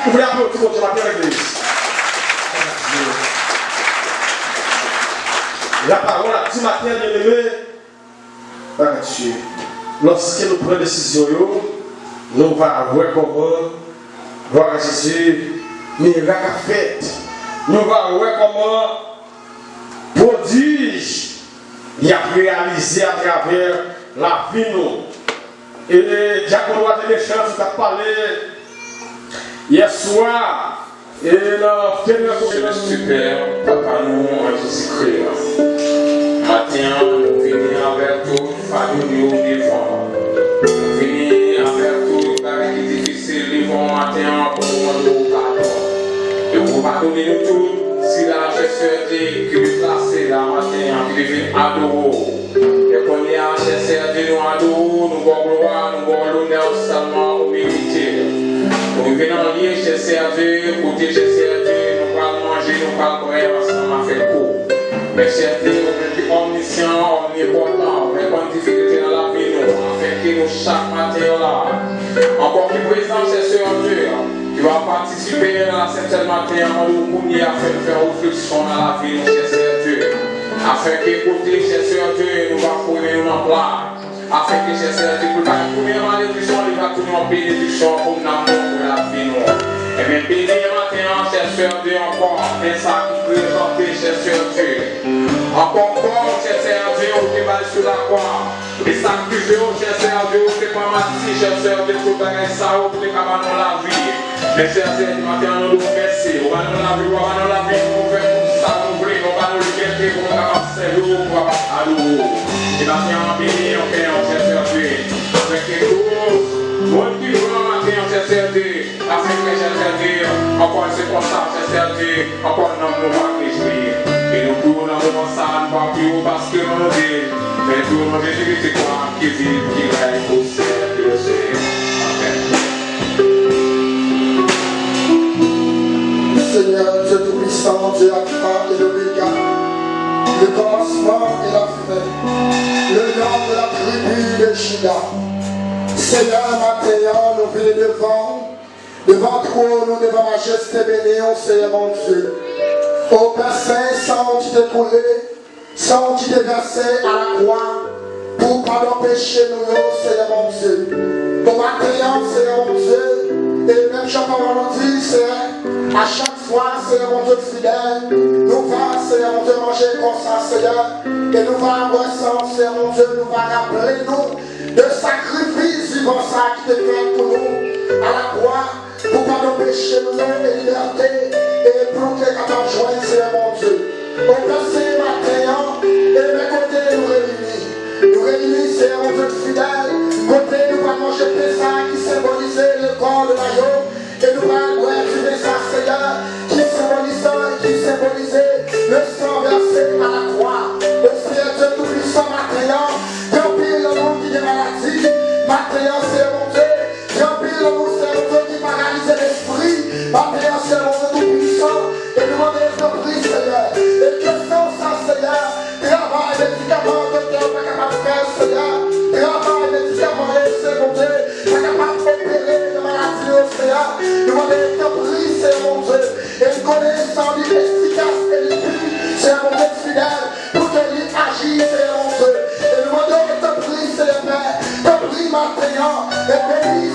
Vous voulez applaudir pour Dieu matin l'église. La parole a dit matin bien aimé, lorsque nous prenons décision, nous allons avoir comment voir Jésus, miracle fait. Nous allons voir comment prodige il a réalisé à travers la vie nous. Et le diaconois de l'échange a parlé hier soir. Et la fédération super, papa nous en Jésus-Christ. Matin, nous venons avec tout, famille nous devant. Nous venons avec tout, avec les difficiles, devant matin pour nous pardon. Et pour pardonner nous tous, si la gestion dit que nous placer la matin, qui devient adorer. Et qu'on y a cherché nous adorer, nous allons gloire, nous allons l'honneur seulement au mérité. Nous venons lier chez Dieu, côté chez Dieu, nous allons manger, nous allons courir ensemble à faire court. Mais chez Dieu, nous sommes omniscients, omnipotents, mais bonne difficulté dans la vie, nous, afin que nous chaque matin là, encore plus présent chez Dieu, qui va participer dans la septième matin, nous pouvons afin de faire réflexion dans la vie, nous chez Dieu, afin que côté chez Dieu, nous allons courir nous en plat. Afin que j'ai servi pour la première malédiction, il va tourner en bénédiction pour l'amour pour la vie. Et bien, béni maintenant, cher Dieu, encore, mais ça qui présente, cher Dieu. Encore, cher Dieu, on te va sur la croix. Et ça qui fait, cher Dieu, on te pas matin, cher Dieu, tout le ça, on te pas dans la vie. Mais cher Dieu, maintenant, nous nous remercions. On va dans la vie, on va dans la vie, on fait pour ça, on voulait, on va nous liberté, on va servir, on va à l'eau. Et maintenant, béni, on fait, on cher Dieu. Avec les choses, monde qui veut en matin, cher Dieu. Afin que cher Dieu, encore c'est pour ça, cher Dieu, encore non, nous va réjouir. Et nous pouvons dans le moment ça, nous ne pas plus parce que nous dit, mais tout le monde c'est quoi qui vit, qui règne au ciel, Dieu sait. Seigneur, Dieu Tout-Puissant, Dieu Alpha et l'Oméga, le commencement et la fin, le nom de la tribu de Juda. Seigneur, maintenant, nous venons devant toi, nous devant majesté bénie, on Seigneur mon Dieu. Ô Père Saint, sans tu t'es coulé, sans tu t'es versé à la croix, pour pardon péché nous, Seigneur mon Dieu. Au matin, Seigneur mon Dieu, et même Jean-Paul nous dit, Seigneur, à chaque fois, Seigneur mon Dieu fidèle, nous va, Seigneur mon Dieu, manger comme ça, Seigneur, et nous va avoir ça, Seigneur mon Dieu, nous va rappeler nous de sacrifice vivant ça qui te fait pour nous à la croix, pour pardon péché nous et liberté, et pour que capable de joindre, Seigneur mon Dieu. Au passé matin, et mes côtés nous réunissent. Nous réunissons, Seigneur mon Dieu fidèle, côté nous allons manger Pessah qui symbolisait le corps de l'agneau, et nous allons retrouver ça, Seigneur, qui symbolisait le sang versé à la croix. Au Seigneur Dieu Tout-Puissant, maintenant, grand pile le monde qui est maladie, maintenant, Seigneur mon Dieu, grand pile le monde, Seigneur mon Dieu, qui paralyse l'esprit, maintenant, Seigneur mon Dieu Tout-Puissant, et nous demandons de prier, Seigneur, et que sans ça, Seigneur, travail, médicaments, docteur, pas capable de faire, Seigneur, travail, médicaments, Seigneur mon Dieu, pas capable d'opérer de maladie, Seigneur, nous demandons de prier, Seigneur mon Dieu, et une connaissance efficace et limpide, Seigneur mon Dieu fidèle, pour que lui agisse, Seigneur mon Dieu, et nous demandons de prier, Seigneur Père, de prier maintenant, et bénis,